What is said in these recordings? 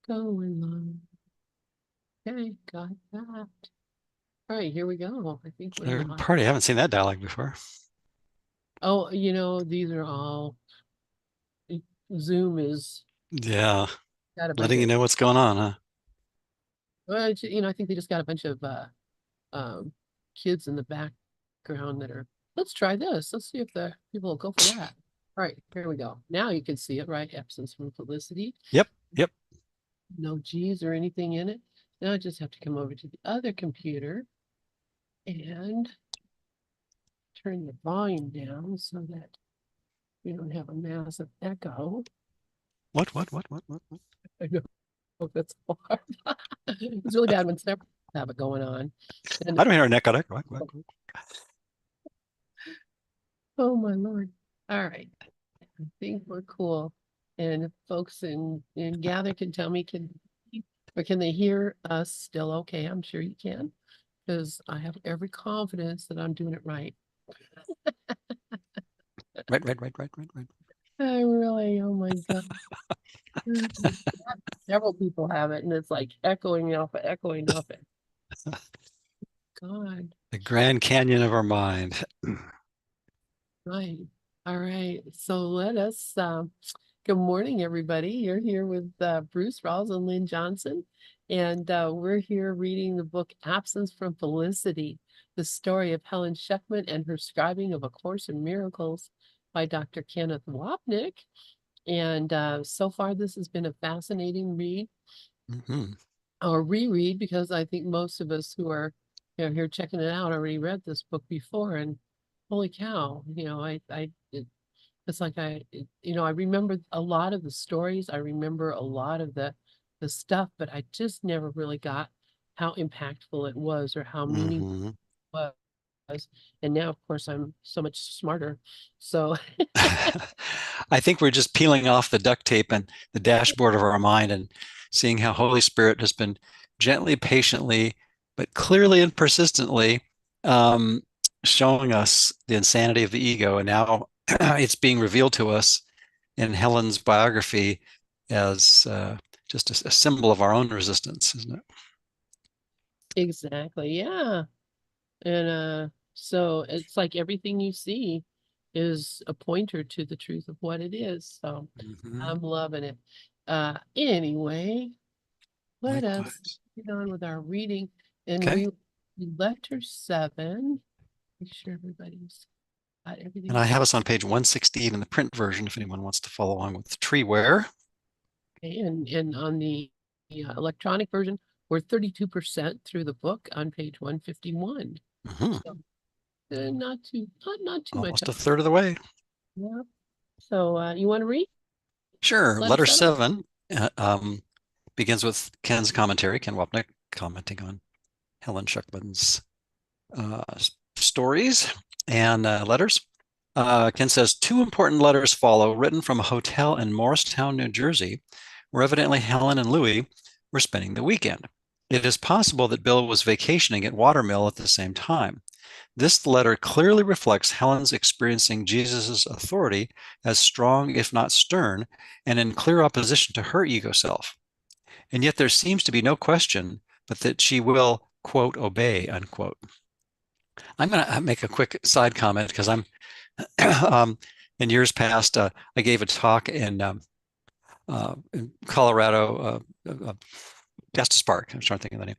Going on. Okay, got that. All right, here we go. I think we're live. Party. I haven't seen that dialogue before. Oh, these are all Zoom is Yeah, got a bunch letting you of know what's going on, huh? well, I think they just got a bunch of um kids in the background that are let's try this. Let's see if the people will go for that. All right, here we go. Now you can see it, right? Absence from Felicity. Yep, yep. No G's or anything in it. Now I just have to come over to the other computer and turn the volume down so that we don't have a massive echo. What? I know that's hard. It's really bad when Snap have it going on. And I don't hear a neck on it. What? oh my Lord. All right. I think we're cool. And if folks in Gather can tell me can they hear us still okay? I'm sure you can, because I have every confidence that I'm doing it right. Right. I really, oh my God. Several people have it, and it's like echoing off it. God. The Grand Canyon of our mind. Right. All right. So let us, good morning, everybody. You're here with Bruce Rawls and Lynn Johnson, and we're here reading the book Absence from Felicity, the story of Helen Schuckman and her scribing of A Course in Miracles by Dr. Kenneth Wapnick. And so far, this has been a fascinating read Hmm. or reread because I think most of us who are here checking it out already read this book before. And holy cow, it's like I remember a lot of the stories. I remember a lot of the stuff, but I just never really got how impactful it was or how meaningful Hmm. it was. And now, of course, I'm so much smarter. So I think we're just peeling off the duct tape and the dashboard of our mind and seeing how Holy Spirit has been gently, patiently, but clearly and persistently um, showing us the insanity of the ego. And now it's being revealed to us in Helen's biography as just a symbol of our own resistance, isn't it? exactly, yeah. And so it's like everything you see is a pointer to the truth of what it is. So Hmm. I'm loving it. Anyway, let us Likewise. get on with our reading. And Okay. we letter 7. Make sure everybody's got And I everything have us on page 168 in the print version if anyone wants to follow along with the treeware. okay. And on the electronic version, we're 32% through the book on page 151. Hmm. So not too much. Almost a third of the way. Yeah. So you want to read Sure. letter Letter 7? 7 uh, um, begins with Ken's commentary, Ken Wapnick commenting on Helen Schuckman's uh, stories and letters. Ken says, two important letters follow, written from a hotel in Morristown, New Jersey, where evidently Helen and Louis were spending the weekend. It is possible that Bill was vacationing at Watermill at the same time. This letter clearly reflects Helen's experiencing Jesus' authority as strong, if not stern, and in clear opposition to her ego self. And yet there seems to be no question but that she will, quote, obey, unquote. I'm going to make a quick side comment because um, in years past, I gave a talk in Colorado, Estes Park. I'm trying to think of the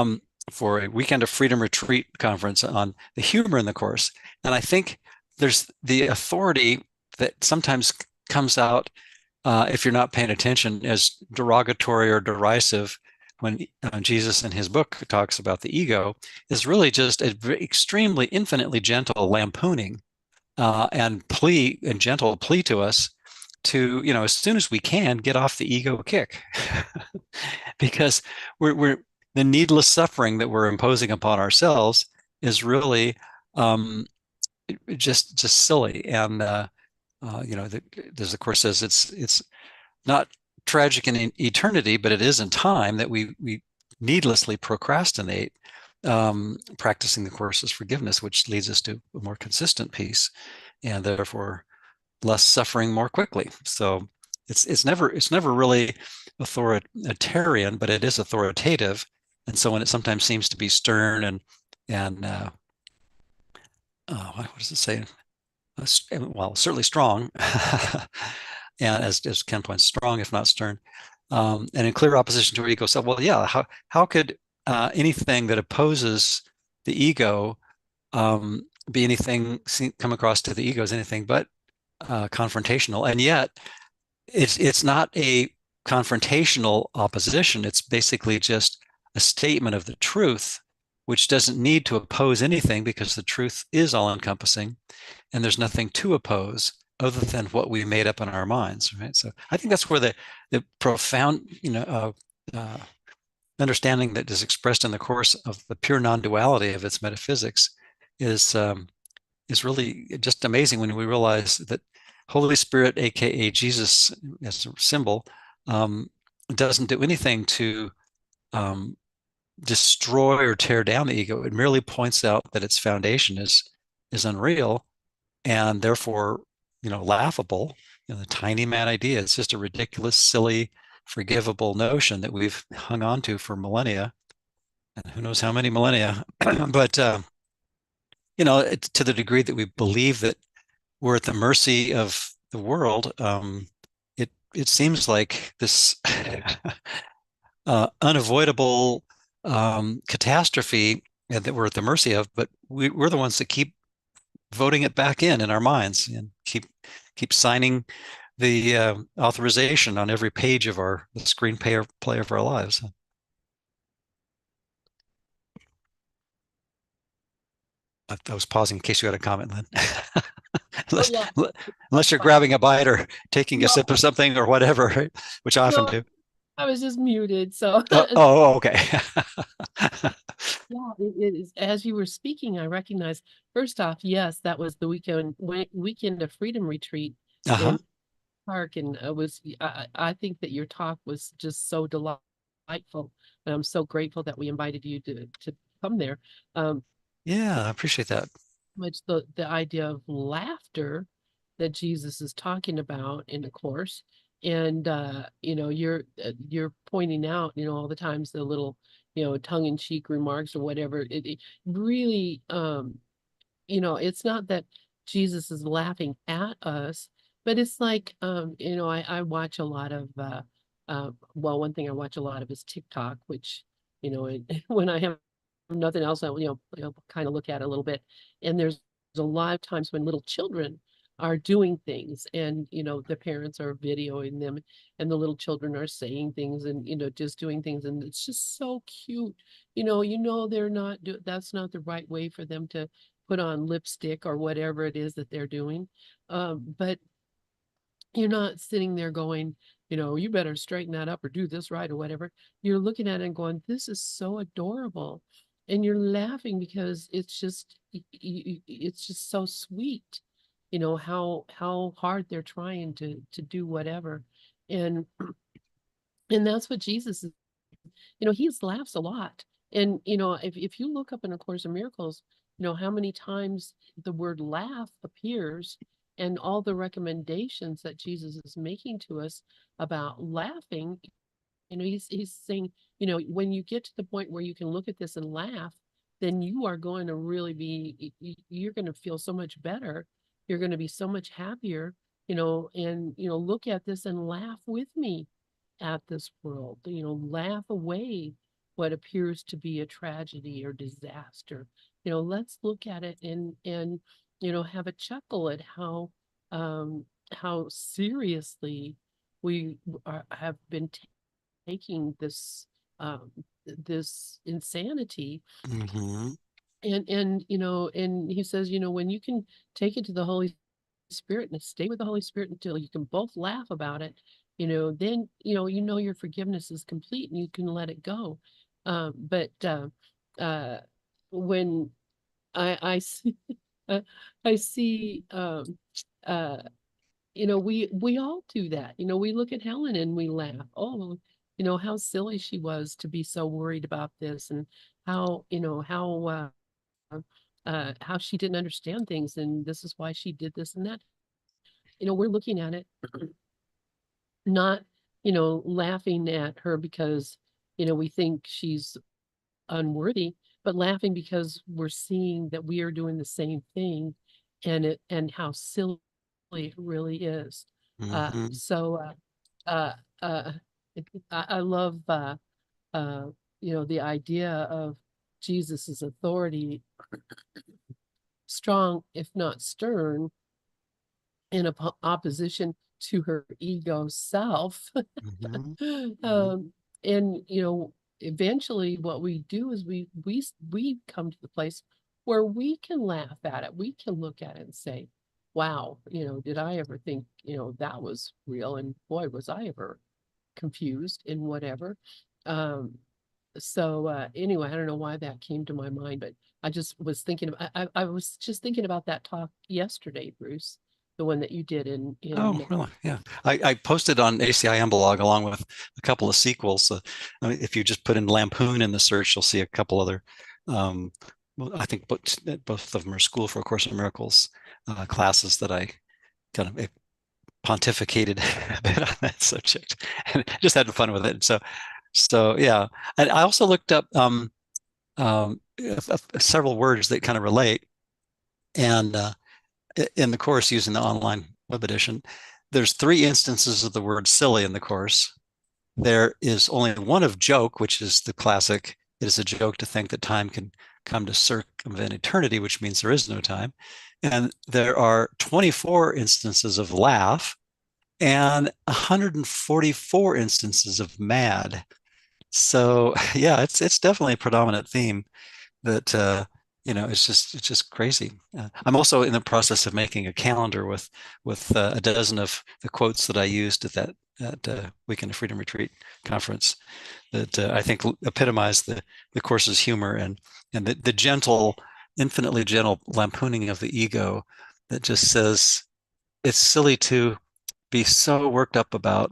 name. For a Weekend of Freedom retreat conference on the humor in the course. And I think there's the authority that sometimes comes out if you're not paying attention as derogatory or derisive when Jesus in his book talks about the ego is really just an extremely infinitely gentle lampooning and plea and gentle plea to us to, as soon as we can, get off the ego kick because we're the needless suffering that we're imposing upon ourselves is really um, just silly. And as the course says, it's not tragic in eternity, but it is in time that we needlessly procrastinate practicing the course's forgiveness, which leads us to a more consistent peace and therefore less suffering more quickly. So It's never really authoritarian, but it is authoritative. And so when it sometimes seems to be stern and what does it say? Well, certainly strong, and as Ken points, strong if not stern, and in clear opposition to our ego self. Well, yeah, how could anything that opposes the ego be anything come across to the ego as anything but confrontational? And yet, it's not a confrontational opposition. It's basically just a statement of the truth, which doesn't need to oppose anything because the truth is all encompassing and there's nothing to oppose other than what we made up in our minds, right? So I think that's where the profound, understanding that is expressed in the course of the pure non-duality of its metaphysics is is really just amazing when we realize that Holy Spirit, aka Jesus, as a symbol, doesn't do anything to destroy or tear down the ego. It merely points out that its foundation is unreal and therefore, laughable. The tiny mad idea. It's just a ridiculous, silly, forgivable notion that we've hung on to for millennia, and who knows how many millennia. But to the degree that we believe that we're at the mercy of the world, it seems like this unavoidable catastrophe that we're at the mercy of. But we're the ones that keep voting it back in our minds and keep signing the authorization on every page of the screenplay play of our lives. I was pausing in case you had a comment, Lynn. Oh unless, yeah, unless you're fine. grabbing a bite or taking a No, sip of something or whatever, right? Which I often no, do. I was just muted. So Okay. yeah, it is. As you were speaking, I recognized first off, yes, that was the weekend of Freedom Retreat Uh-huh. in Park, and I think that your talk was just so delightful, and I'm so grateful that we invited you to come there. Um, Yeah, I appreciate that. much the idea of laughter that Jesus is talking about in the course, and you're pointing out, all the times the little, tongue-in-cheek remarks or whatever. It really, it's not that Jesus is laughing at us, but it's like, I watch a lot of, well, one thing I watch a lot of is TikTok, which, when I have nothing else, I'll kind of look at it a little bit. And there's a lot of times when little children are doing things and, the parents are videoing them and the little children are saying things and, just doing things. And it's just so cute. They're not that's not the right way for them to put on lipstick or whatever it is that they're doing. But you're not sitting there going, you better straighten that up or do this right or whatever. You're looking at it and going, this is so adorable. And you're laughing because it's just so sweet, how hard they're trying to do whatever. And and that's what Jesus is, he laughs a lot. And if you look up in A Course in Miracles, how many times the word laugh appears and all the recommendations that Jesus is making to us about laughing, he's saying, when you get to the point where you can look at this and laugh, then you are going to really you're going to feel so much better. You're going to be so much happier, and, look at this and laugh with me at this world, laugh away what appears to be a tragedy or disaster. Let's look at it and have a chuckle at how seriously we have been taking this insanity. Mm-hmm. And he says, when you can take it to the Holy Spirit and stay with the Holy Spirit until you can both laugh about it, then your forgiveness is complete and you can let it go. But uh when I see I see uh we all do that. We look at Helen and we laugh. Oh, how silly she was to be so worried about this, and how she didn't understand things, and this is why she did this and that. We're looking at it not, laughing at her because, we think she's unworthy, but laughing because we're seeing that we are doing the same thing and how silly it really is. Hmm. So uh, uh, I love uh, the idea of Jesus's authority, strong if not stern, in opposition to her ego self. Hmm. Hmm. um, and eventually what we do is we come to the place where we can laugh at it. We can look at it and say, wow, did I ever think, that was real? And boy, was I ever confused in whatever. Um, so anyway, I don't know why that came to my mind, but I just was thinking I was just thinking about that talk yesterday, Bruce, the one that you did Oh, in really? Yeah. I posted on ACIM blog along with a couple of sequels. I mean, if you just put in Lampoon in the search, you'll see a couple other. Um, well, I think both of them are School for A Course in Miracles classes that I kind of pontificated a bit on that subject and just had fun with it. So yeah. And I also looked up several words that kind of relate. And in the course using the online web edition, there's three instances of the word silly in the course. There is only one of joke, which is the classic. It is a joke to think that time can come to circumvent eternity, which means there is no time. And there are 24 instances of laugh and 144 instances of mad. So yeah, it's definitely a predominant theme that it's just crazy. I'm also in the process of making a calendar with a dozen of the quotes that I used at that Weekend of Freedom Retreat conference that I think epitomize the course's humor and the gentle, infinitely gentle lampooning of the ego that just says it's silly to be so worked up about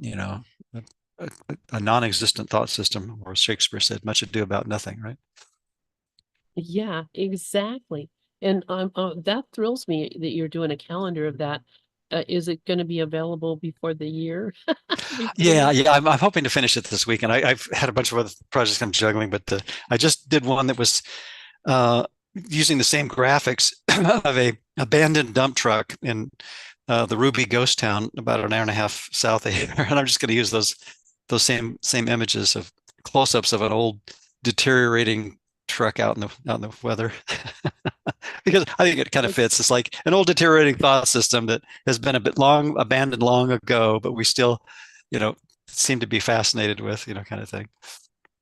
a non-existent thought system, or as Shakespeare said, much ado about nothing, right? Yeah, exactly. And that thrills me that you're doing a calendar of that. Is it going to be available before the year? Before Yeah, the yeah. I'm hoping to finish it this week, and I've had a bunch of other projects I'm juggling, but I just did one that was uh, using the same graphics of a abandoned dump truck in the Ruby ghost town, about an hour and a half south of here, and I'm just going to use those same images of close-ups of an old deteriorating truck out in the weather because I think it kind of fits. It's like an old deteriorating thought system that has been a bit long abandoned long ago, but we still, you know, seem to be fascinated with, kind of thing.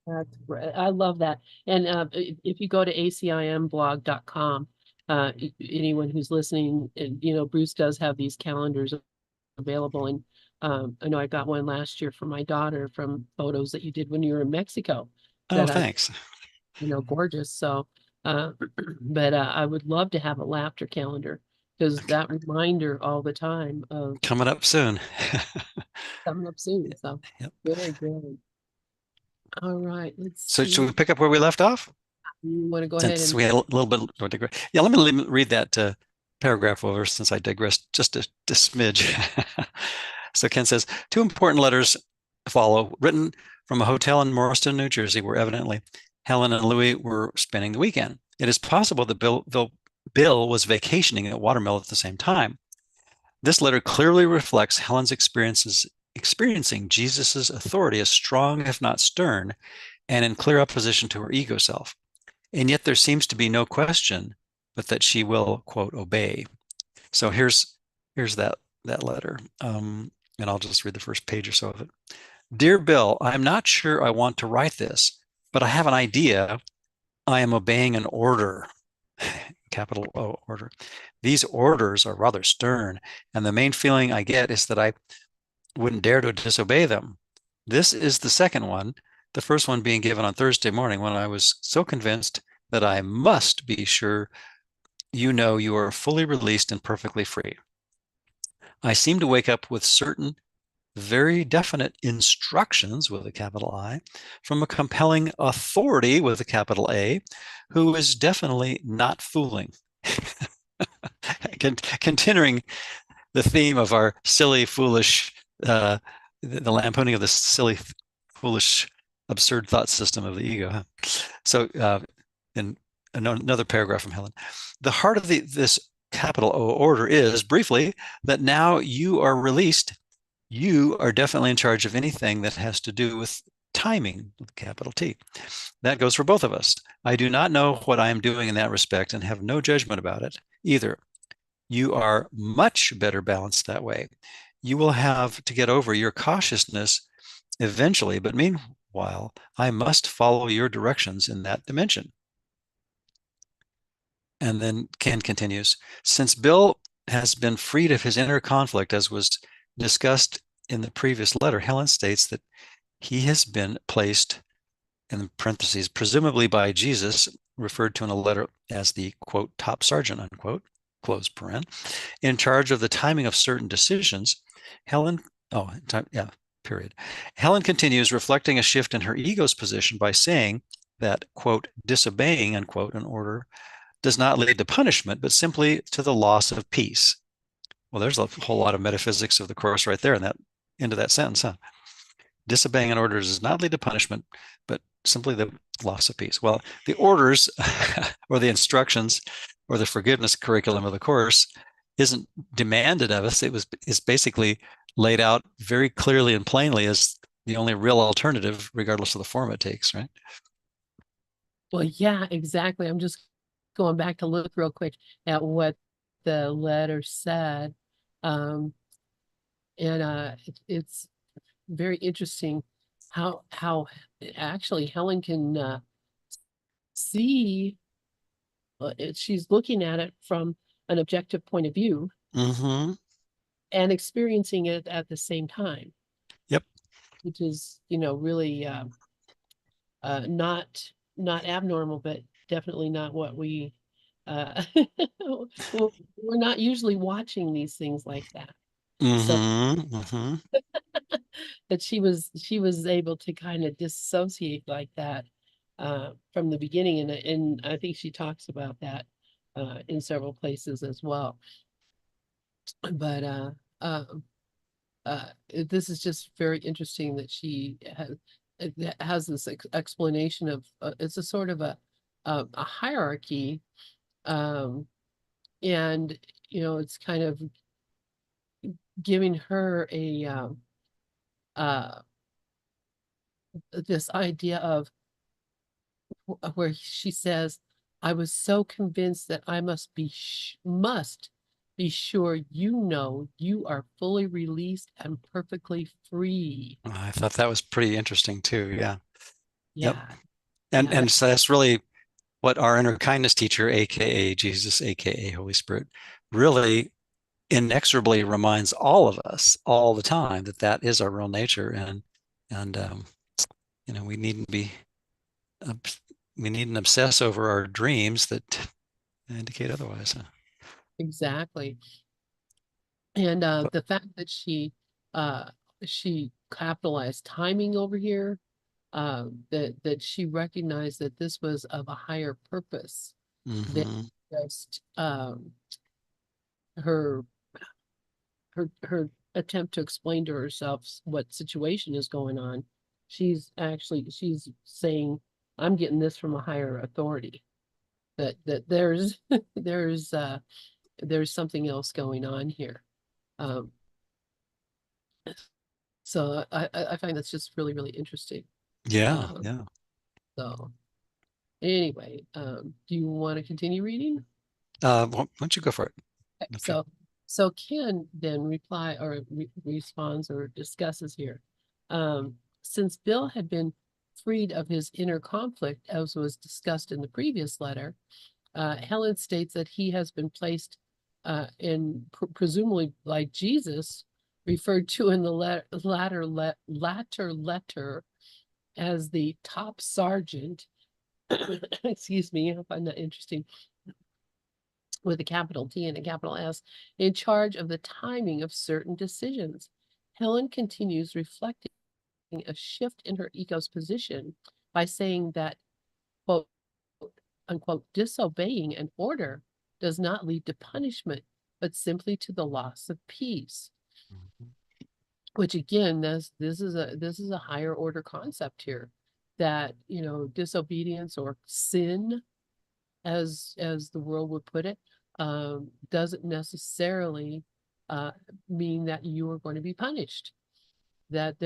That's great. I love that. And if you go to acimblog.com, anyone who's listening, and Bruce does have these calendars available. And I know I got one last year for my daughter from photos that you did when you were in Mexico Oh, that I, thanks. gorgeous. So, uh, but I would love to have a laughter calendar because that reminder all the time of Coming up soon. coming up soon. So Yep. very good. All right, let's So should see. we pick up where we left off? You want to go ahead Since and we had a little bit of digress. Yeah, let me read that paragraph over since I digressed just a smidge. So Ken says, two important letters follow, written from a hotel in Morriston, New Jersey, where evidently Helen and Louis were spending the weekend. It is possible that Bill was vacationing at Watermill at the same time. This letter clearly reflects Helen's experiencing Jesus's authority as strong, if not stern, and in clear opposition to her ego self. And yet there seems to be no question but that she will, quote, obey. So here's that letter. And I'll just read the first page or so of it. Dear Bill, I'm not sure I want to write this, but I have an idea. I am obeying an order, capital O order. These orders are rather stern, and the main feeling I get is that I wouldn't dare to disobey them. This is the second one, the first one being given on Thursday morning when I was so convinced that I must be sure you are fully released and perfectly free. I seem to wake up with certain very definite instructions with a capital I from a compelling authority with a capital A who is definitely not fooling. Continuing the theme of our silly, foolish the lampooning of this silly, foolish, absurd thought system of the ego. Huh? So, in another paragraph from Helen, the heart of this capital O order is briefly that now you are released. You are definitely in charge of anything that has to do with timing, with capital T. That goes for both of us. I do not know what I am doing in that respect and have no judgment about it either. You are much better balanced that way. You will have to get over your cautiousness eventually, but meanwhile, I must follow your directions in that dimension. And then Ken continues, since Bill has been freed of his inner conflict, as was discussed in the previous letter, Helen states that he has been placed, in parentheses, presumably by Jesus, referred to in a letter as the, quote, top sergeant, unquote, close paren, in charge of the timing of certain decisions. Helen, yeah, period. Helen continues, reflecting a shift in her ego's position by saying that, quote, disobeying, unquote, an order does not lead to punishment, but simply to the loss of peace. Well, there's a whole lot of metaphysics of the Course right there in that end of that sentence, huh? Disobeying an order does not lead to punishment, but simply the loss of peace. Well, the orders or the instructions or the forgiveness curriculum of the Course isn't demanded of us. It's basically laid out very clearly and plainly as the only real alternative, regardless of the form it takes, right? Well, yeah, exactly. I'm just going back to look real quick at what the letter said. Um, and it's very interesting how actually Helen can see she's looking at it from an objective point of view Mm-hmm. and experiencing it at the same time, Yep. which is, really not abnormal, but definitely not what we uh we're not usually watching these things like that. So Mm-hmm. Mm-hmm. that she was able to kind of dissociate like that from the beginning, and I think she talks about that in several places as well. But uh, this is just very interesting that she has this explanation of it's a sort of a hierarchy, um, and it's kind of giving her a uh, this idea of where she says, "I was so convinced that I must be sure you know you are fully released and perfectly free." I thought that was pretty interesting too. Yeah. Yep. Yeah, And yeah, and so that's really what our inner kindness teacher, aka Jesus, aka Holy Spirit, really inexorably reminds all of us all the time that that is our real nature, and we needn't be we needn't obsess over our dreams that indicate otherwise. Huh? exactly. And But, the fact that uh she capitalized timing over here, that she recognized that this was of a higher purpose than mm-hmm. just her her attempt to explain to herself what situation is going on. She's saying, I'm getting this from a higher authority. That there's there's something else going on here. Um, so I find that's just really, really interesting. Yeah, Um, yeah. so anyway, do you want to continue reading? Why don't you go for it? Okay, Okay. so Ken then responds or discusses here. Since Bill had been freed of his inner conflict, as was discussed in the previous letter, Helen states that he has been placed presumably like Jesus, referred to in the latter letter as the top sergeant. Excuse me, I find that interesting, with a capital T and a capital S, in charge of the timing of certain decisions. Helen continues, reflecting a shift in her ego's position by saying that, quote unquote, disobeying an order does not lead to punishment, but simply to the loss of peace. which again, this is a higher order concept here, that, disobedience or sin, as the world would put it, doesn't necessarily uh, mean that you are going to be punished. The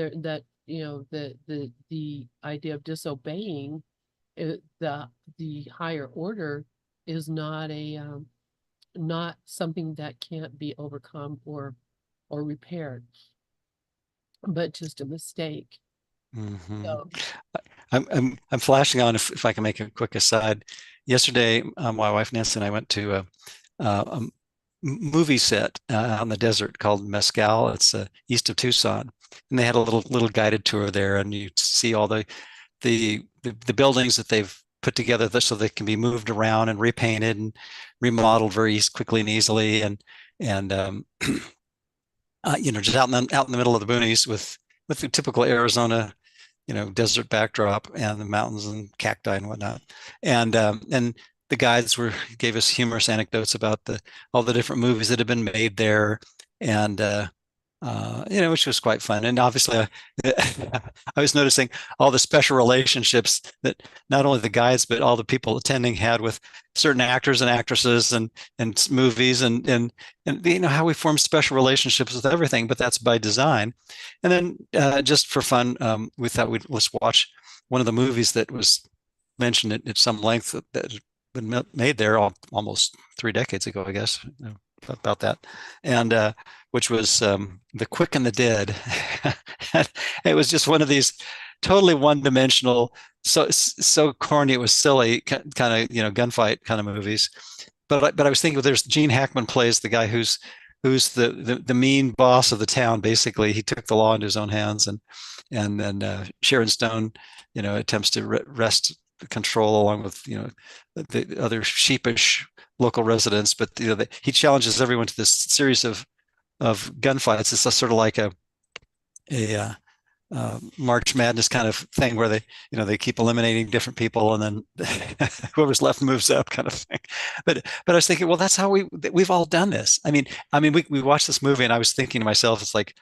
idea of disobeying, the higher order is not something that can't be overcome or repaired, but just a mistake. Hmm. So, I'm flashing on if I can make a quick aside. Yesterday, my wife Nancy and I went to a movie set out in the desert called Mescal. It's east of Tucson, and they had a little guided tour there, and you see all the buildings that they've put together so they can be moved around and repainted and remodeled very quickly and easily, and just out in the middle of the boonies with the typical Arizona desert backdrop and the mountains and cacti and whatnot. And the guides gave us humorous anecdotes about the all the different movies that have been made there, and which was quite fun. And obviously, I was noticing all the special relationships that not only the guides but all the people attending had with certain actors and actresses and movies and how we form special relationships with everything. But that's by design. And then just for fun, we thought let's watch one of the movies that was mentioned at some length that had been made there almost 3 decades ago, I guess, about that, and which was The Quick and the Dead. It was just one of these totally one-dimensional, so corny it was silly kind of gunfight kind of movies. But I was thinking, well, there's Gene Hackman plays the guy who's the mean boss of the town. Basically, he took the law into his own hands, and then Sharon Stone, attempts to wrest control along with the other sheepish local residents. But he challenges everyone to this series of gunfights. It's a sort of like a March Madness kind of thing where they keep eliminating different people and then whoever's left moves up kind of thing. But I was thinking, well, that's how we've all done this. I mean, we watched this movie and I was thinking to myself, it's like,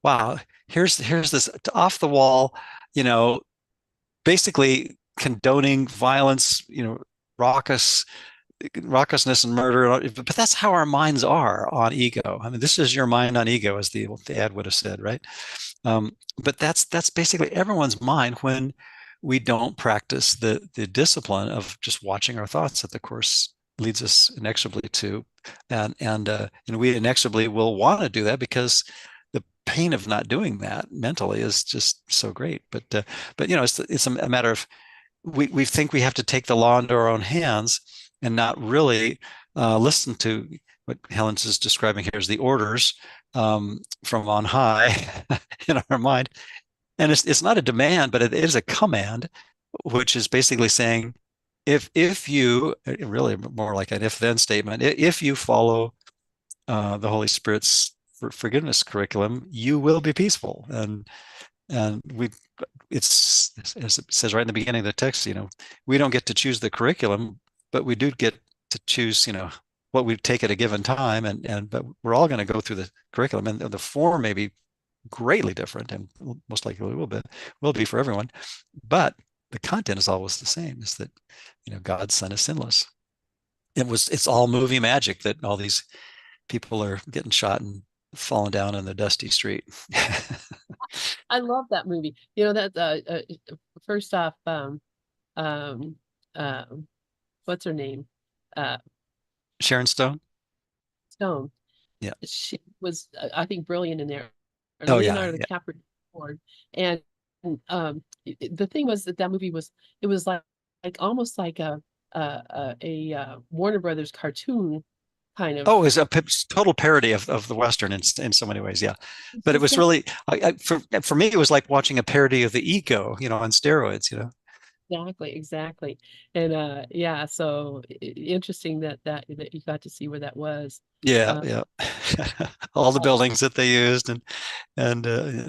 wow, here's this off the wall, you know, basically condoning violence, raucous raucousness and murder. But that's how our minds are on ego. I mean, this is your mind on ego, as the ad would have said, right? But that's basically everyone's mind when we don't practice the discipline of just watching our thoughts that the course leads us inexorably to, and we inexorably will want to do that because the pain of not doing that mentally is just so great. But it's a matter of we think we have to take the law into our own hands and not really listen to what Helen's is describing here as the orders from on high in our mind. And it's not a demand, but it is a command, which is basically saying, if you really more like an if then statement, if you follow the Holy Spirit's forgiveness curriculum, you will be peaceful. And it's as it says right in the beginning of the text, we don't get to choose the curriculum, but we do get to choose, what we take at a given time, but we're all going to go through the curriculum, and the form may be greatly different, and most likely will be for everyone, but the content is always the same: is that God's Son is sinless. It's all movie magic that all these people are getting shot and falling down in the dusty street. I love that movie. First off, um, um, what's her name? Uh, Sharon Stone. Stone. Yeah. She was, I think, brilliant in there. Oh yeah, Leonardo yeah. DiCaprio, and the thing was that movie was, it was like almost like a Warner Brothers cartoon kind of. Oh, it's a total parody of the Western in so many ways. Yeah, but it was Exactly, really for me it was like watching a parody of the ego, on steroids. exactly. And yeah, so interesting that you got to see where that was. Yeah, Uh, yeah. All the buildings that they used and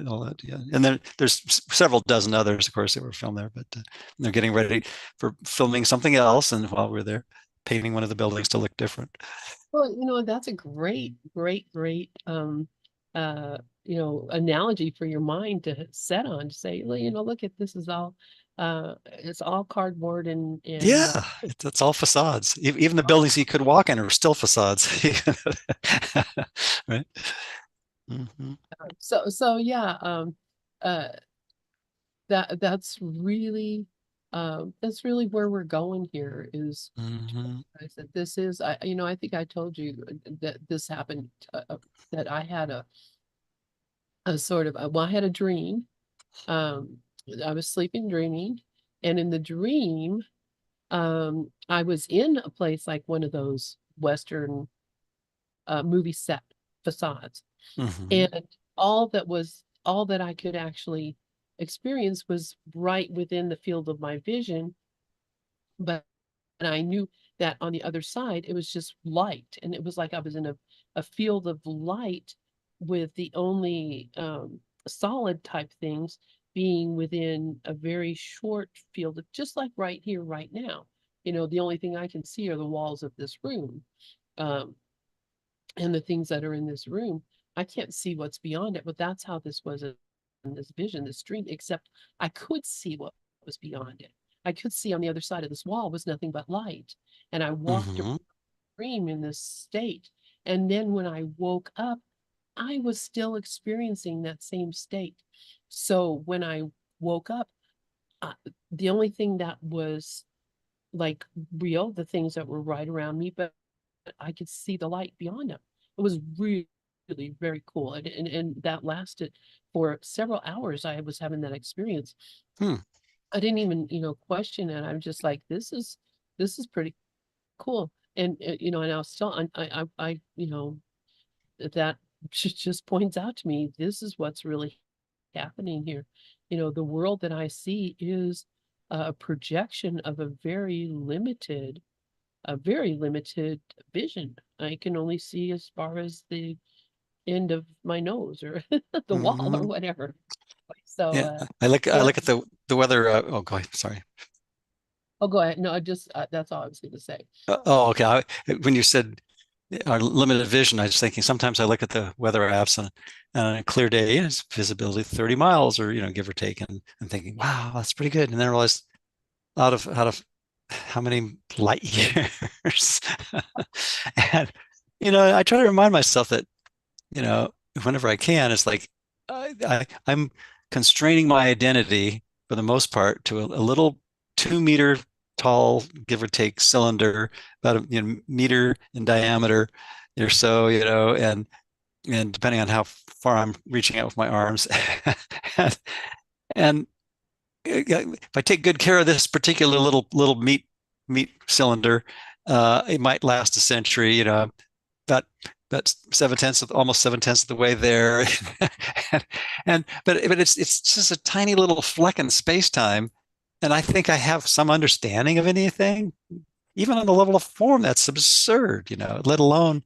all that. Yeah, and then there's several dozen others, of course, that were filmed there, but they're getting ready for filming something else, and while we're there, painting one of the buildings to look different. well, that's a great, great, great uh analogy for your mind to set on, to say, "Well, look at this is all, it's all cardboard and Yeah, it's all facades. Even the buildings you could walk in are still facades. Right? Hmm. so yeah, uh, that's really where we're going here is, Hmm. I said, this is, I think I told you that this happened, that I had a sort of, well, I had a dream. Um, I was sleeping, dreaming, and in the dream, I was in a place like one of those Western movie set facades. Hmm. And all that I could actually experience was right within the field of my vision, but and I knew that on the other side it was just light, and it was like I was in a field of light with the only solid type things being within a very short field of, just like right here, right now. The only thing I can see are the walls of this room. Um, and the things that are in this room. I can't see what's beyond it, but that's how this was in this vision, this dream, except I could see what was beyond it. I could see on the other side of this wall was nothing but light. And I walked around Hmm. the dream in this state. And then when I woke up, I was still experiencing that same state. So when I woke up, uh, the only thing that was like real, the things that were right around me, but I could see the light beyond them. It was really, really very cool. And that lasted for several hours. I was having that experience. Hmm. I didn't even, question it. I'm just like, this is pretty cool. And and I was still, that just points out to me, this is what's really happening here. The world that I see is a projection of a very limited vision. I can only see as far as the end of my nose or the wall or Hmm. whatever. So, Yeah, I look at the weather. Oh, go ahead. Sorry. oh, go ahead. No, I just, that's all I was going to say. Oh, okay. When you said our limited vision, I was thinking sometimes I look at the weather apps and on a clear day, it's visibility 30 miles or, give or take, and thinking, wow, that's pretty good. And then I realize out of how many light years? And, I try to remind myself that, you know, whenever I can, it's like I'm constraining my identity for the most part to a little 2 meter tall, give or take, cylinder, about a meter in diameter or so, and depending on how far I'm reaching out with my arms, and, and if I take good care of this particular little meat cylinder, it might last a century. About about 7/10 of almost 7/10 of the way there, but it's just a tiny little fleck in space time, and I think I have some understanding of anything, even on the level of form. That's absurd, let alone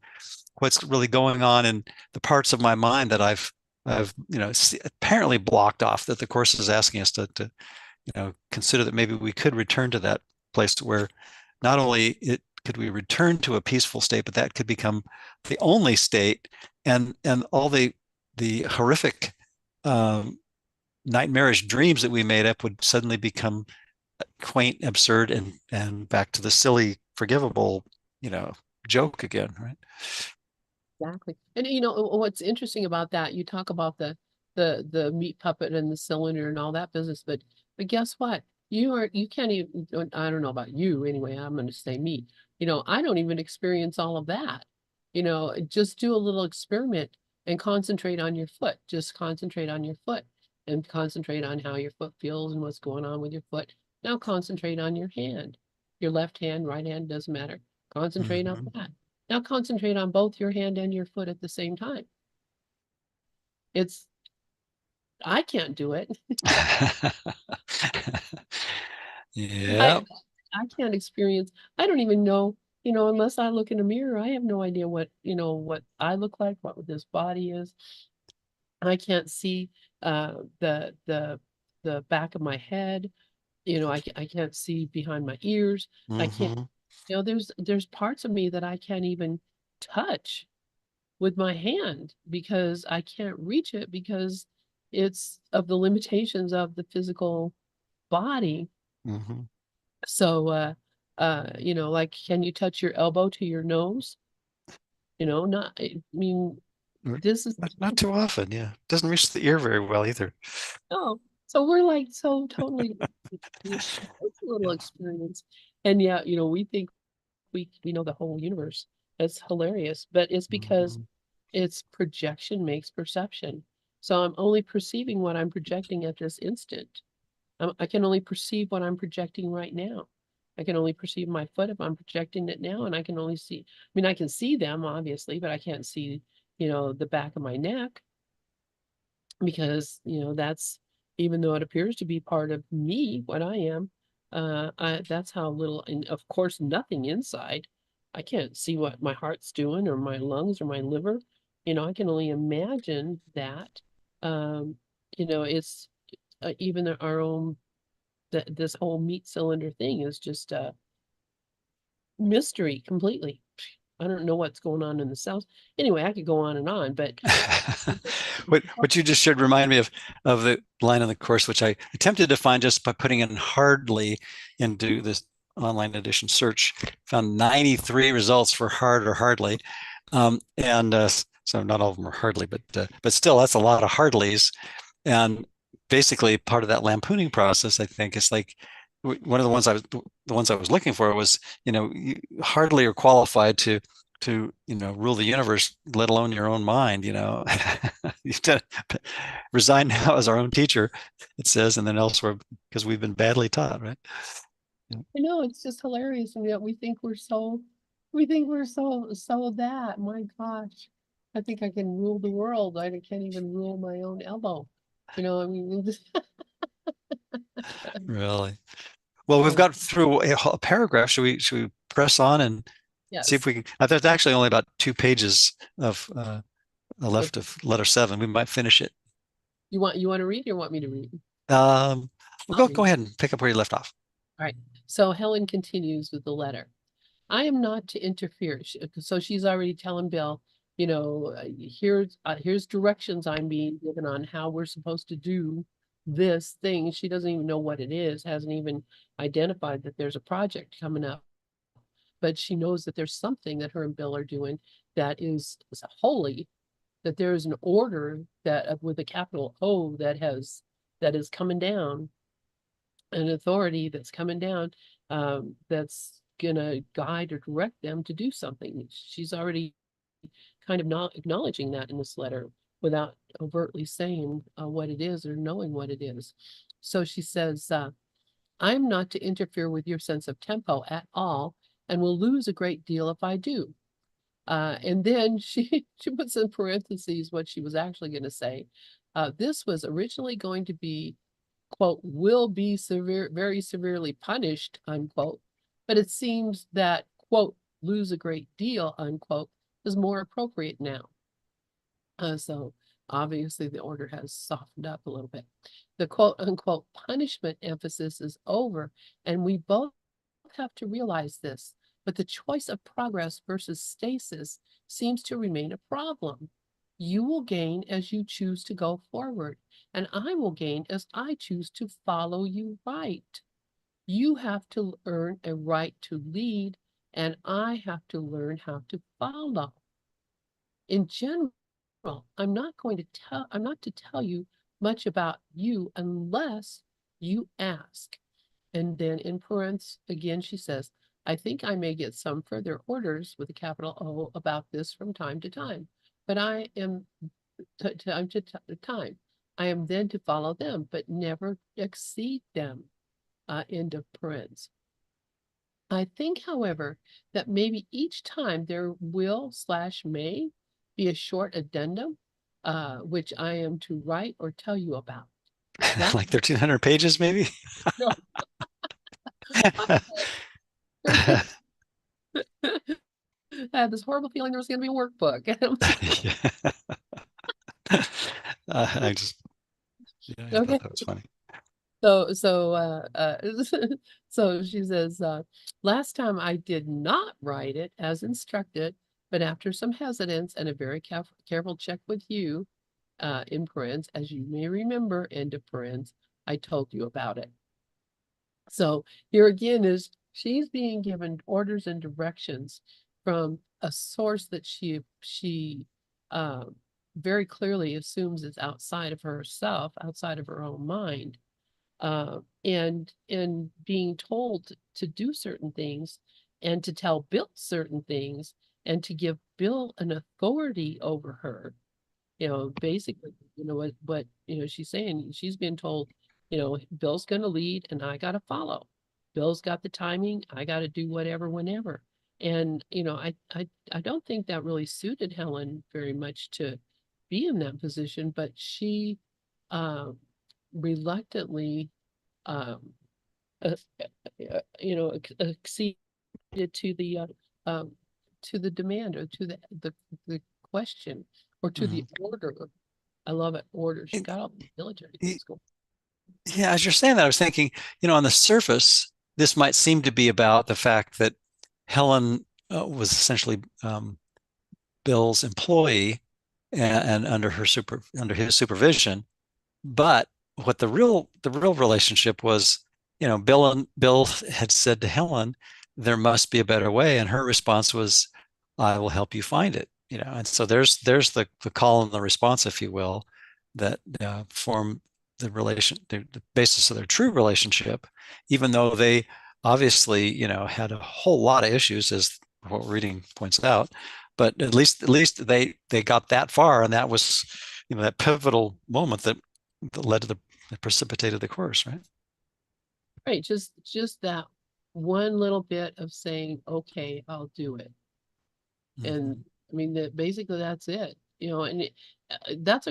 what's really going on in the parts of my mind that I've apparently blocked off, that the course is asking us to consider that maybe we could return to that place where not only could we return to a peaceful state, but that could become the only state, and all the horrific, um, nightmarish dreams that we made up would suddenly become quaint, absurd, and back to the silly, forgivable, you know, joke again, right? Exactly. And what's interesting about that, you talk about the meat puppet and the cylinder and all that business, but guess what? You can't even, I don't know about you anyway, I'm gonna say me. I don't even experience all of that. Just do a little experiment and concentrate on your foot. Just concentrate on your foot and concentrate on how your foot feels and what's going on with your foot. Now concentrate on your hand. Your left hand, right hand, doesn't matter. Concentrate on Mm-hmm. that. Now concentrate on both your hand and your foot at the same time. It's, I can't do it. Yeah. I I can't experience, I don't even know, unless I look in a mirror, I have no idea what I look like, what this body is. I can't see the back of my head. I can't see behind my ears. I can't, Hmm. there's parts of me that I can't even touch. with my hand because I can't reach it because it's of the limitations of the physical body. Mhm. So, like, can you touch your elbow to your nose? Not, I mean, this is, Not too often, yeah. Doesn't reach the ear very well either. oh, so we're like so totally it's a little experience. And yeah, we think we know the whole universe. It's hilarious, but it's because Mhm. it's projection makes perception. So I'm only perceiving what I'm projecting at this instant. I can only perceive what I'm projecting right now. I can only perceive my foot if I'm projecting it now, and I can only see, I mean, I can see them obviously, but I can't see, the back of my neck because, that's, even though it appears to be part of me, what I am, that's how little, and of course, nothing inside. I can't see what my heart's doing or my lungs or my liver. I can only imagine that. Um, it's even our own this whole meat cylinder thing is just a mystery completely. I don't know what's going on in the cells. Anyway, I could go on and on, but What you just shared remind me of the line in the course, which I attempted to find just by putting in hardly into this online edition search. Found 93 results for hard or hardly, and so not all of them are hardly, but still that's a lot of hardlies. And basically, part of that lampooning process, I think, is like one of the ones I was looking for was, you hardly are qualified to rule the universe, let alone your own mind. You've to resign now as our own teacher, it says, and then elsewhere because we've been badly taught, right? Yeah. I know it's just hilarious, and yet we think we're so that. My gosh, I think I can rule the world. I can't even rule my own elbow. I mean, Really. Well, we've so got through a paragraph. Should we press on and see if yes. we can? There's actually only about 2 pages of left Okay. of letter 7. We might finish it. You want to read or want me to read? Um, we'll I'll go read. ahead and pick up where you left off. All right. So Helen continues with the letter. I am not to interfere. So she's already telling Bill, here's directions I'm being given on how we're supposed to do this thing. She doesn't even know what it is, hasn't even identified that there's a project coming up, but she knows that there's something that her and Bill are doing that is holy, that there is an order that with a capital O that is coming down, an authority that's coming down, that's gonna guide or direct them to do something. She's already kind of not acknowledging that in this letter without overtly saying what it is or knowing what it is. So she says, I'm not to interfere with your sense of tempo at all and will lose a great deal if I do. And then she puts in parentheses what she was actually going to say. This was originally going to be, quote, will be very severely punished, unquote. But it seems that, quote, lose a great deal, unquote, is more appropriate now. So obviously the order has softened up a little bit. The quote unquote punishment emphasis is over, and we both have to realize this. But the choice of progress versus stasis seems to remain a problem. You will gain as you choose to go forward, and I will gain as I choose to follow you right. You have to earn a right to lead, and I have to learn how to follow. In general, I'm not to tell you much about you unless you ask. And then in parentheses, again, she says, I think I may get some further orders with a capital O about this from time to time, but I am time to time. I am then to follow them, but never exceed them. End of parentheses. I think, however, that maybe each time there will slash may be a short addendum, which I am to write or tell you about. That Like 1,300 pages, maybe. no, I had I had this horrible feeling there was going to be a workbook. Yeah. I just, yeah, I thought Okay, that was funny. so so she says, last time I did not write it as instructed, but after some hesitance and a very careful check with you, in parens, as you may remember, end of parens, I told you about it. So here again is she's being given orders and directions from a source that she uh, very clearly assumes is outside of herself, outside of her own mind, and being told to do certain things and to tell Bill certain things and to give Bill an authority over her. Basically, what she's saying, she's been told, Bill's gonna lead and I gotta follow. Bill's got the timing, I gotta do whatever, whenever. And, I don't think that really suited Helen very much to be in that position, but she uh, reluctantly um uh, acceded to the um to the demand, or to the question, or to the Mhm. order. I love it. Order. She's got all the military Y- things going. Yeah, as you're saying that, I was thinking, on the surface, this might seem to be about the fact that Helen was essentially Bill's employee and under his supervision. But what the real relationship was, Bill had said to Helen, there must be a better way, and her response was, I will help you find it. And so there's the call and the response, if you will, that form the basis of their true relationship, even though they obviously, had a whole lot of issues, as what reading points out. But at least they got that far, and that was, that pivotal moment that led to that precipitated the course, right? Right. Just that one little bit of saying, okay, I'll do it. And Mm-hmm. I mean, basically that's it, and that's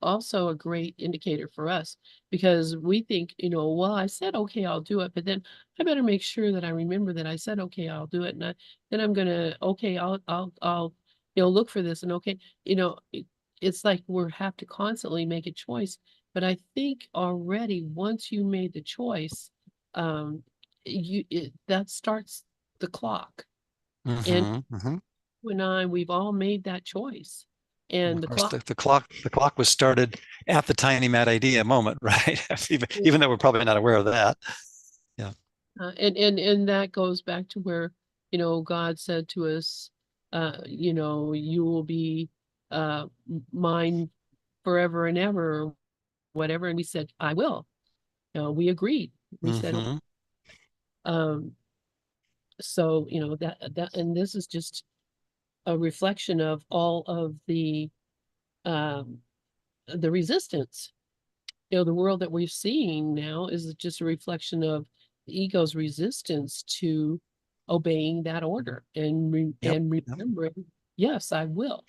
also a great indicator for us, because we think, well, I said, okay, I'll do it, but then I better make sure that I remember that I said, okay, I'll do it. And then I'm gonna, okay, I'll, look for this. And okay, it's like have to constantly make a choice. But I think already once you made the choice, um, that starts the clock. And Mm-hmm. Mm-hmm. you and I, we've all made that choice. And And of the course, clock, the clock was started at the tiny mad idea moment, right? even, yeah, even though we're probably not aware of that. Yeah. and that goes back to where, God said to us, you will be mine forever and ever, or whatever. And we said, I will. We agreed. We said, Mm-hmm. um, so, and this is just a reflection of all of um, the resistance. The world that we're seeing now is just a reflection of the ego's resistance to obeying that order Yep. and Yep. remembering, yes, I will.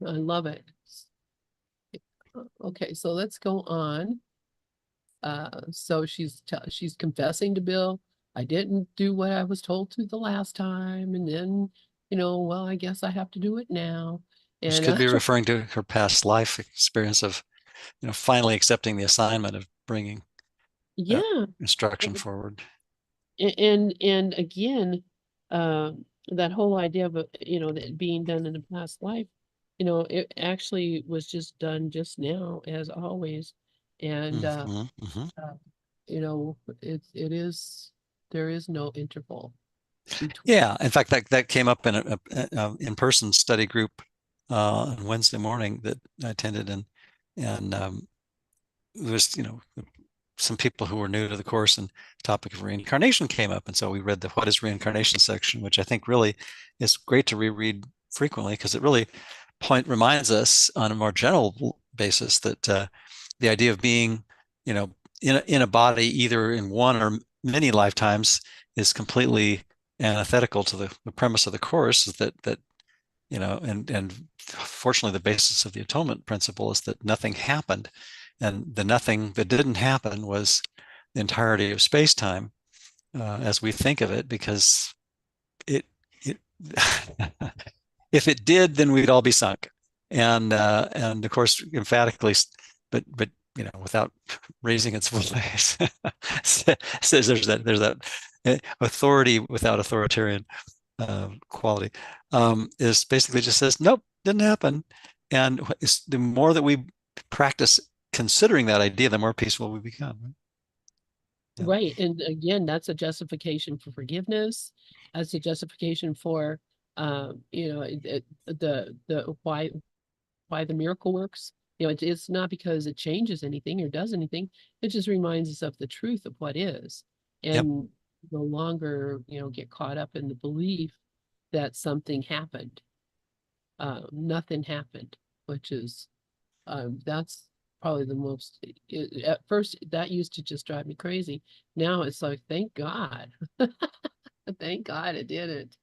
I love it. Okay, so let's go on. So she's confessing to Bill, I didn't do what I was told to the last time, and then, well, I guess I have to do it now. Which And could be referring to her past life experience of, finally accepting the assignment of bringing that yeah, instruction forward. and again, uh, that whole idea of that being done in a past life, it actually was just done just now, as always. And Mm-hmm. Mm-hmm. uh, it is there is no interval between. Yeah, in fact, that came up in a in-person study group on Wednesday morning that I attended, and there was, some people who were new to the course, and the topic of reincarnation came up, and so we read the "What is Reincarnation" section, which I think really is great to reread frequently, because it really reminds us on a more general basis that the idea of being, in a body either in one or many lifetimes is completely antithetical to the premise of the course. Is that and fortunately the basis of the atonement principle is that nothing happened, and the nothing that didn't happen was the entirety of space-time, as we think of it, because it it if it did, then we'd all be sunk. And of course, emphatically, but without raising its voice, says there's that authority without authoritarian. quality, is basically just says, nope, didn't happen. And the more that we practice considering that idea, the more peaceful we become. Right? Yeah. Right. And again, that's a justification for forgiveness. That's a justification for, the why the miracle works. It's not because it changes anything or does anything. It just reminds us of the truth of what is, Yep. and no longer, get caught up in the belief that something happened. Nothing happened, which is, that's probably the most, at first that used to just drive me crazy. Now it's like, thank God. Thank God it didn't.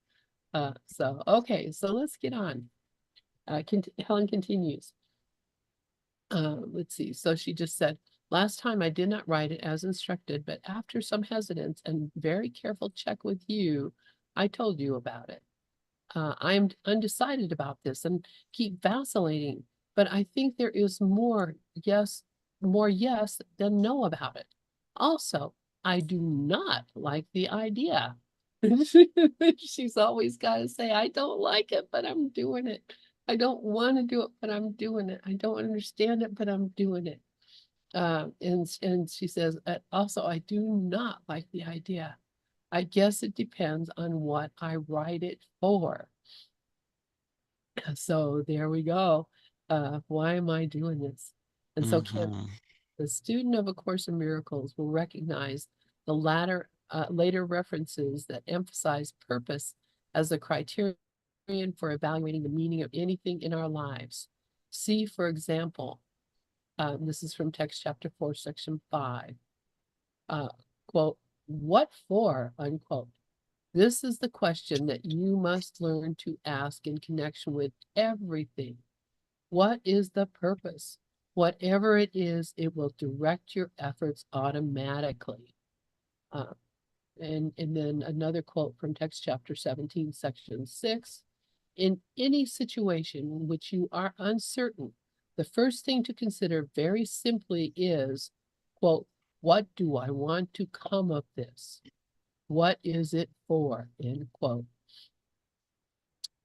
Okay, so let's get on. Helen continues. Let's see. So she just said, last time I did not write it as instructed, but after some hesitance and very careful check with you, I told you about it. I am undecided about this and keep vacillating, but I think there is more yes than no about it. Also, I do not like the idea. She's always got to say, I don't like it, but I'm doing it. I don't want to do it, but I'm doing it. I don't understand it, but I'm doing it. And she says, also, I do not like the idea. I guess it depends on what I write it for. So there we go. Why am I doing this? And so Kim, Mm-hmm. the student of A Course in Miracles will recognize the later references that emphasize purpose as a criterion for evaluating the meaning of anything in our lives. See, for example, this is from text chapter 4, section 5. Uh, quote, what for, unquote. This is the question that you must learn to ask in connection with everything. What is the purpose? Whatever it is, it will direct your efforts automatically. Uh, and then another quote from text chapter 17, section 6. In any situation in which you are uncertain, the first thing to consider very simply is, quote, what do I want to come of this? What is it for? End quote.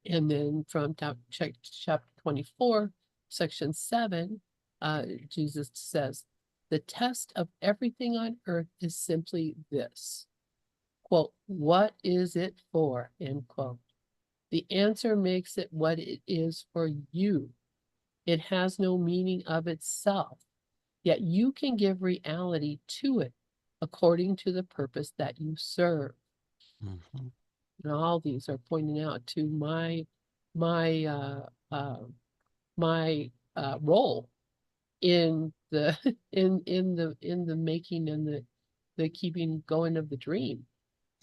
And then from chapter 24, section 7, Jesus says, the test of everything on earth is simply this, quote, what is it for? End quote. The answer makes it what it is for you. It has no meaning of itself, yet you can give reality to it according to the purpose that you serve. Mm-hmm. And all these are pointing out to my my role in the in the making and the keeping going of the dream.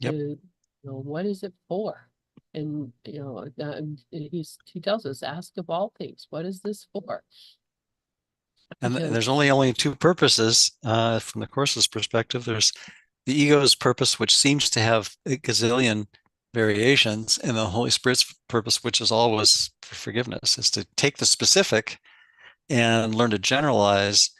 Yep. What is it for? And he tells us, ask of all things, what is this for? And Because there's only two purposes from the course's perspective. There's the ego's purpose, which seems to have a gazillion variations, and the Holy Spirit's purpose, which is always for forgiveness, is to take the specific and learn to generalize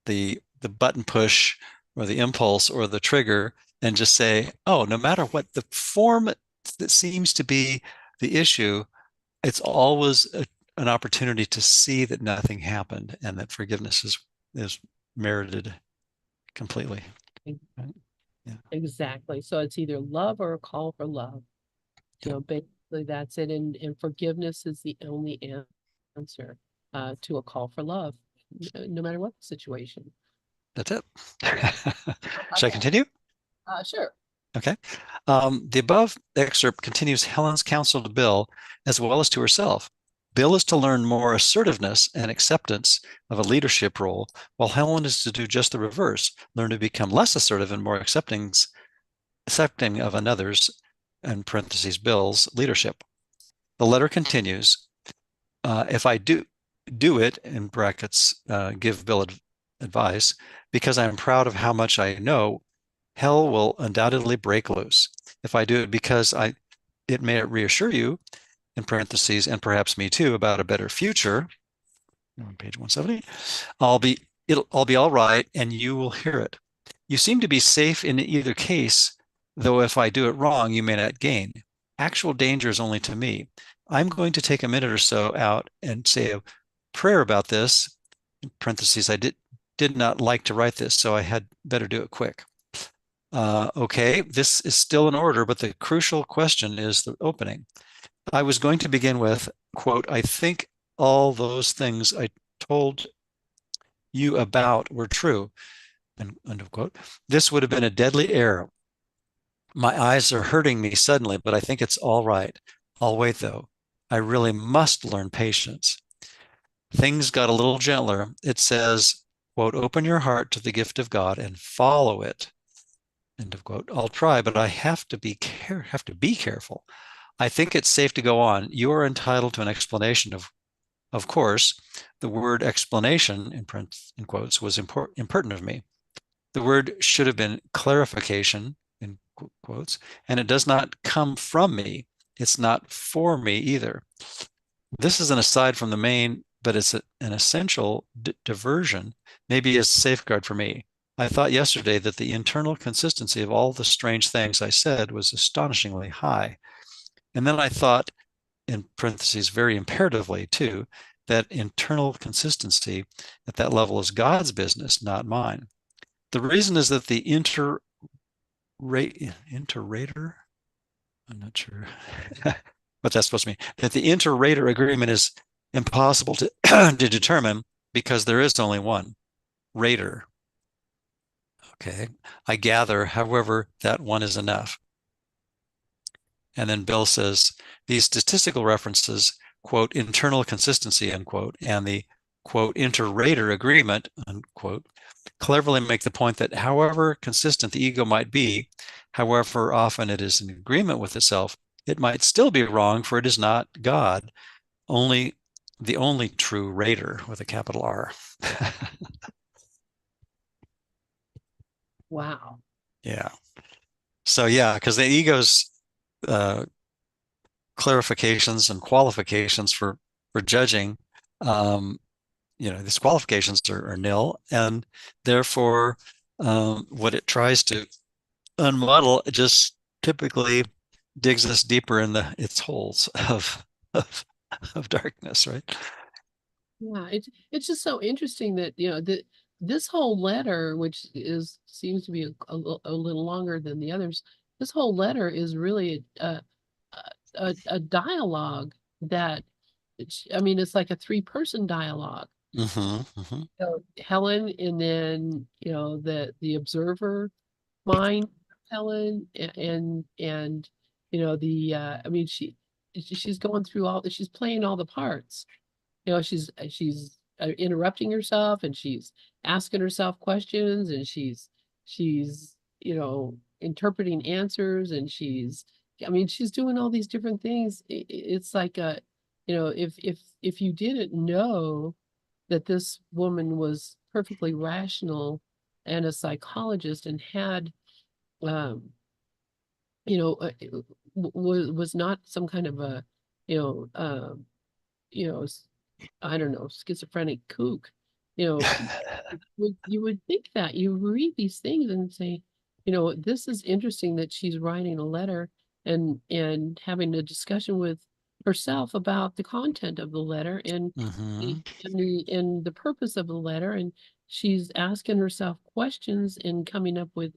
the button push or the impulse or the trigger and just say, oh, no matter what the form that seems to be the issue, it's always an opportunity to see that nothing happened and that forgiveness is merited completely. Right? Yeah. exactly. So it's either love or a call for love. Yep. Basically that's it. And forgiveness is the only answer to a call for love, no matter what the situation. That's it. Should I Okay. continue? Sure. Okay. The above excerpt continues Helen's counsel to Bill as well as to herself. Bill is to learn more assertiveness and acceptance of a leadership role, while Helen is to do just the reverse, learn to become less assertive and more accepting of another's, in parentheses, Bill's leadership. The letter continues, if I do it, in brackets, give Bill advice, because I'm proud of how much I know, hell will undoubtedly break loose. If I do it because it may reassure you, in parentheses, and perhaps me too, about a better future, on page 170, I'll be all right, and you will hear it. You seem to be safe in either case, though if I do it wrong, you may not gain. actual danger is only to me. I'm going to take a minute or so out and say a prayer about this. In parentheses, I did not like to write this, so I had better do it quick. Okay, this is still in order, but the crucial question is the opening. I was going to begin with, quote, I think all those things I told you about were true, end of quote. This would have been a deadly error. My eyes are hurting me suddenly, but I think it's all right. I'll wait though. I really must learn patience. Things got a little gentler. It says, quote, open your heart to the gift of God and follow it. End of quote. I'll try, but I have to be careful. I think it's safe to go on. You are entitled to an explanation of course. The word explanation in quotes was impertinent of me. The word should have been clarification in quotes, and it does not come from me. It's not for me either. This is an aside from the main, but it's an essential diversion, maybe a safeguard for me. I thought yesterday that the internal consistency of all the strange things I said was astonishingly high. And then I thought, in parentheses, very imperatively too, that internal consistency at that level is God's business, not mine. The reason is that the interrater, I'm not sure what that's supposed to mean, that the inter-rater agreement is impossible to, to determine because there is only one rater. Okay. I gather, however, that one is enough. And then Bill says these statistical references, quote, internal consistency, unquote, and the, quote, inter-rater agreement, unquote, cleverly make the point that however consistent the ego might be, however often it is in agreement with itself, it might still be wrong, for it is not God, only the only true rater with a capital R. Wow. Yeah. So yeah, because the ego's uh, clarifications and qualifications for judging, um, these qualifications are nil, and therefore, what it tries to unmuddle just typically digs us deeper in its holes of of darkness, right? Yeah, it's just so interesting that, this whole letter, which seems to be a little longer than the others, this whole letter is really a dialogue that, I mean, it's like a three-person dialogue. Mm-hmm, mm-hmm. Helen, and then, the observer mind, Helen, and I mean, she's going through she's playing all the parts. She's interrupting herself, and she's asking herself questions, and she's interpreting answers, and I mean, she's doing all these different things. It's like if you didn't know that this woman was perfectly rational and a psychologist and had um was not some kind of a you know you know I don't know, schizophrenic kook. You know, you would think that you read these things and say, this is interesting that she's writing a letter and having a discussion with herself about the content of the letter and Mm-hmm. the purpose of the letter, and she's asking herself questions and coming up with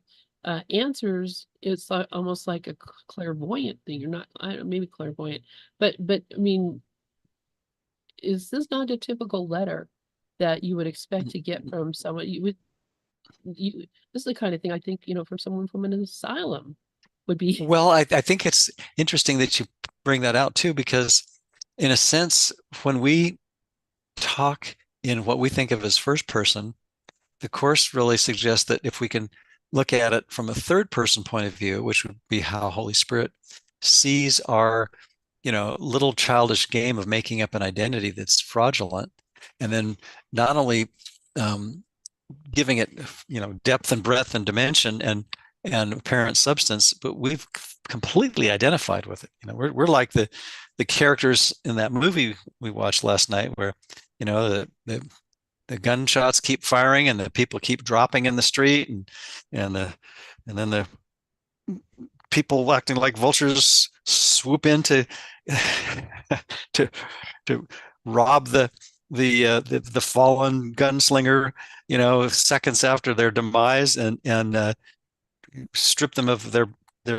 answers. It's like, almost like a clairvoyant thing. You're not, maybe clairvoyant, but I mean, is this not a typical letter that you would expect to get from someone? This is the kind of thing I think, from someone from an asylum would be. Well, I think it's interesting that you bring that out too, because in a sense, when we talk in what we think of as first person, the Course really suggests that if we can look at it from a third person point of view, which would be how Holy Spirit sees our, little childish game of making up an identity that's fraudulent, and then not only um, giving it, depth and breadth and dimension and apparent substance, but we've completely identified with it. We're like the characters in that movie we watched last night, where the gunshots keep firing and the people keep dropping in the street, and then the people acting like vultures swoop in to to to rob the fallen gunslinger, seconds after their demise, and strip them of their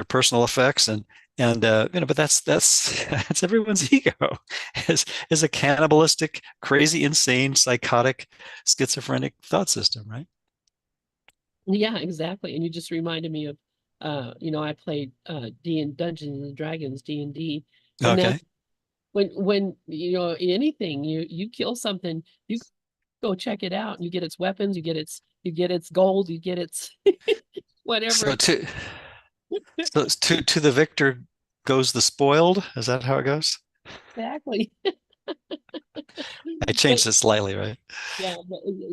personal effects, and but that's that's everyone's ego is a cannibalistic, crazy, insane, psychotic, schizophrenic thought system, right? Yeah, exactly. And you just reminded me of I played D and Dungeons and Dragons, D&D, and Okay. that's when anything, you kill something, you go check it out, and you get its weapons, you get its gold, you get its whatever So it to the victor goes the spoiled. Is that how it goes? exactly. I But changed it slightly, right? yeah,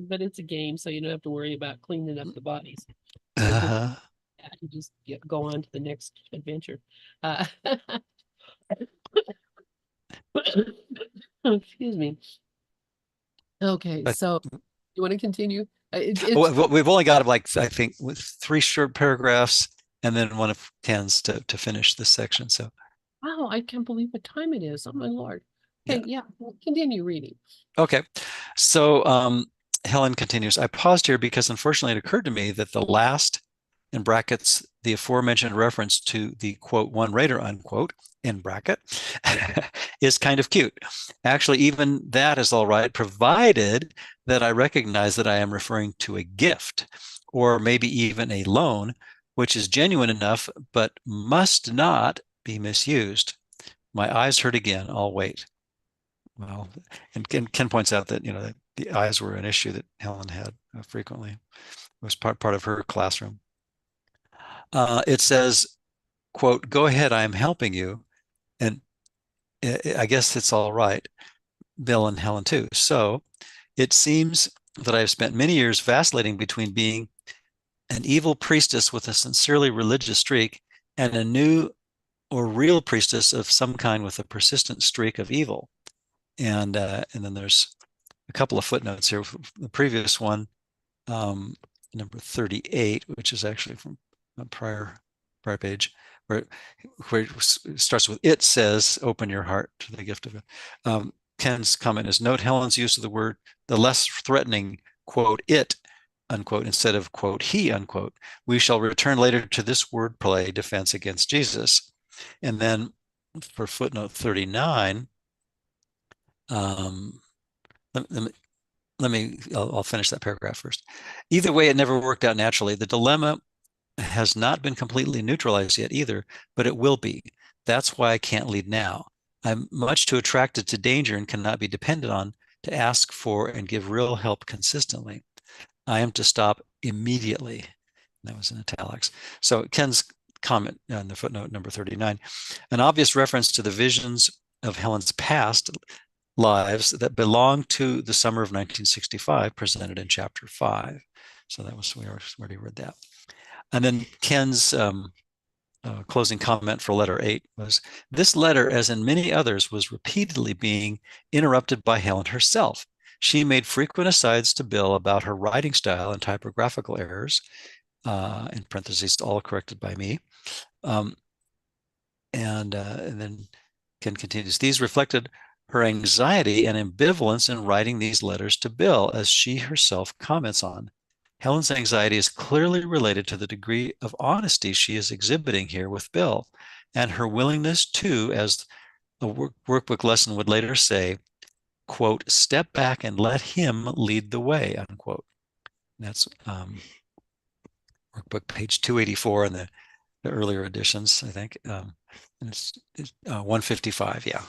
but it's a game, so you don't have to worry about cleaning up the bodies. It's just Uh-huh. yeah, you just go on to the next adventure. Uh, excuse me. Okay, But so you want to continue? It's we've only got like, I think, with three short paragraphs, and then one of Ken's to finish this section. So wow, I can't believe what time it is. Oh my Lord. yeah. Okay, yeah, continue reading. Okay. So Helen continues. I paused here because unfortunately it occurred to me that the last, in brackets, the aforementioned reference to the quote one raider unquote in bracket is kind of cute. Actually, even that is all right, provided that I recognize that I am referring to a gift or maybe even a loan, which is genuine enough but must not be misused. My eyes hurt again. I'll wait. Well, and Ken points out that that the eyes were an issue that Helen had frequently. It was part of her classroom. It says, "quote Go ahead, I am helping you," and I guess it's all right. Bill and Helen too. So it seems that I have spent many years vacillating between being an evil priestess with a sincerely religious streak and a new or real priestess of some kind with a persistent streak of evil. And then there's a couple of footnotes here. The previous one, um, number 38, which is actually from a prior page, where it starts with "it says, open your heart to the gift of it." Ken's comment is, note Helen's use of the less threatening quote "it" unquote instead of quote "he" unquote. We shall return later to this wordplay defense against Jesus. And then for footnote 39, um, let, let, I'll finish that paragraph first. Either way, it never worked out naturally. The dilemma has not been completely neutralized yet either, but it will be. That's why I can't lead now. I'm much too attracted to danger and cannot be depended on to ask for and give real help consistently. I am to stop immediately. That was in italics. So Ken's comment on the footnote number 39, an obvious reference to the visions of Helen's past lives that belong to the summer of 1965, presented in chapter 5. So that was, we already read that. And then Ken's closing comment for letter 8 was, this letter, as in many others, was repeatedly being interrupted by Helen herself. She made frequent asides to Bill about her writing style and typographical errors, in parentheses, all corrected by me. Um, and then Ken continues, these reflected her anxiety and ambivalence in writing these letters to Bill, as she herself comments on. Helen's anxiety is clearly related to the degree of honesty she is exhibiting here with Bill, and her willingness to, as a workbook lesson would later say, quote, step back and let him lead the way, unquote. That's workbook page 284 in the earlier editions, I think. And it's 155. Yeah,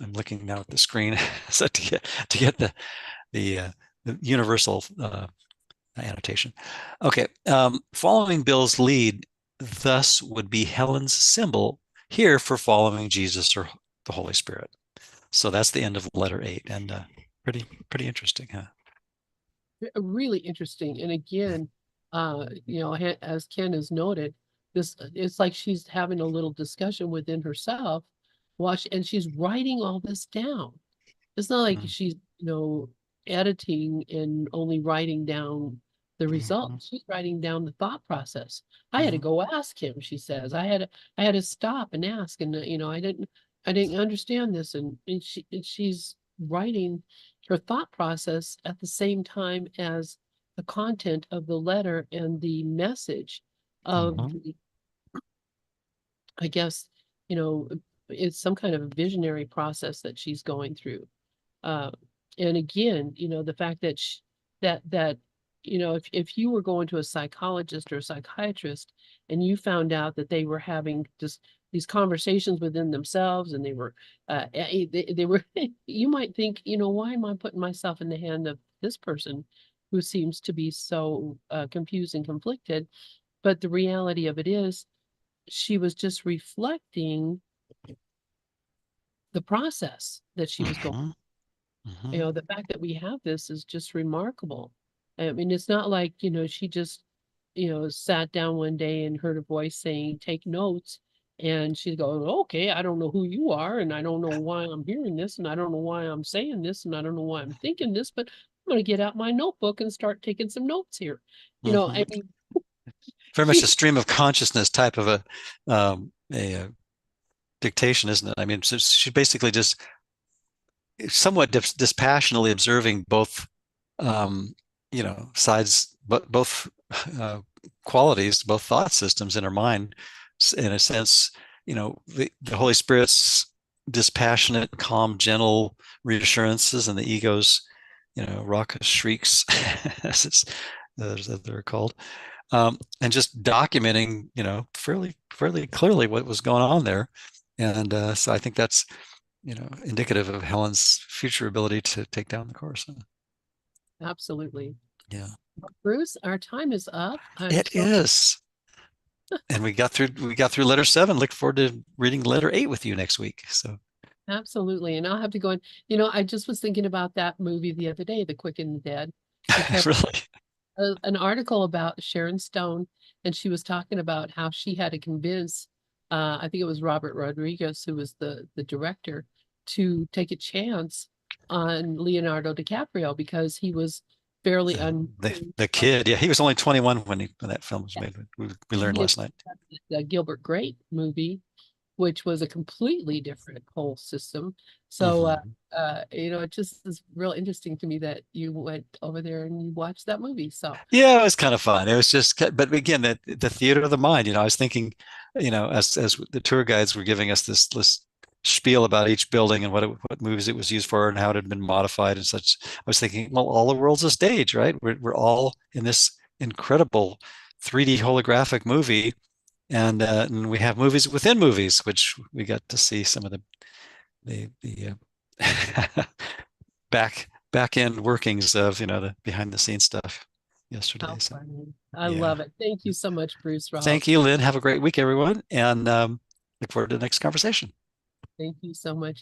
I'm looking now at the screen so to get the universal annotation. Okay, following Bill's lead thus would be Helen's symbol here for following Jesus or the Holy Spirit. So that's the end of letter 8, and pretty interesting, huh? Really interesting. And again, as Ken has noted, this it's like she's having a little discussion within herself, and she's writing all this down. It's not like Mm. she's, editing and only writing down the result. Mhm. She's writing down the thought process. I had to Mhm. go ask him, she says. I had to stop and ask, and I didn't understand this, and she's writing her thought process at the same time as the content of the letter and the message of Mhm. the, I guess, you know, it's some kind of a visionary process that she's going through. Uh, and again, the fact that that if you were going to a psychologist or a psychiatrist and you found out that they were having just these conversations within themselves and they were they were you might think, why am I putting myself in the hand of this person who seems to be so confused and conflicted? But the reality of it is she was just reflecting the process that she was going. Mhm. Mhm. The fact that we have this is just remarkable. I mean, it's not like, she just, sat down one day and heard a voice saying, take notes. And she's going, okay, I don't know who you are, and I don't know why I'm hearing this, and I don't know why I'm saying this, and I don't know why I'm thinking this, but I'm going to get out my notebook and start taking some notes here. I Mhm. mean, Very much a she, stream of consciousness type of a dictation, isn't it? I mean, so she basically just somewhat dispassionately observing both, um, sides, but both uh, qualities, both thought systems in her mind. In a sense, the Holy Spirit's dispassionate, calm, gentle reassurances, and the ego's, raucous shrieks, as they're called, and just documenting, fairly clearly what was going on there. And so I think that's, indicative of Helen's future ability to take down the course. absolutely. Yeah, Bruce, our time is up. I'm it so is. And we got through letter 7. Look forward to reading letter 8 with you next week. So absolutely. And I'll have to go and, I just was thinking about that movie the other day, The Quick and the Dead, because really. an article about Sharon Stone, and she was talking about how she had to convince, I think it was Robert Rodriguez, who was the director, to take a chance on Leonardo DiCaprio because he was fairly The unwilling. the kid, yeah, he was only 21 when that film was Yeah, made. We and learned he had last night. the Gilbert Grape movie, which was a completely different whole system. So, Hmm. it just is real interesting to me that you went over there and you watched that movie. So, Yeah, it was kind of fun. It was just, but again, the theater of the mind. I was thinking, as the tour guides were giving us this spiel about each building and what movies it was used for and how it had been modified and such. I was thinking, well, all the world's a stage, right? We're all in this incredible 3D holographic movie, and we have movies within movies, which we got to see some of the back end workings of the behind the scenes stuff yesterday. how So funny. I yeah. love it. Thank you so much, Bruce Thank Rawls. you, Lynn. Have a great week, everyone, and look forward to the next conversation. Thank you so much.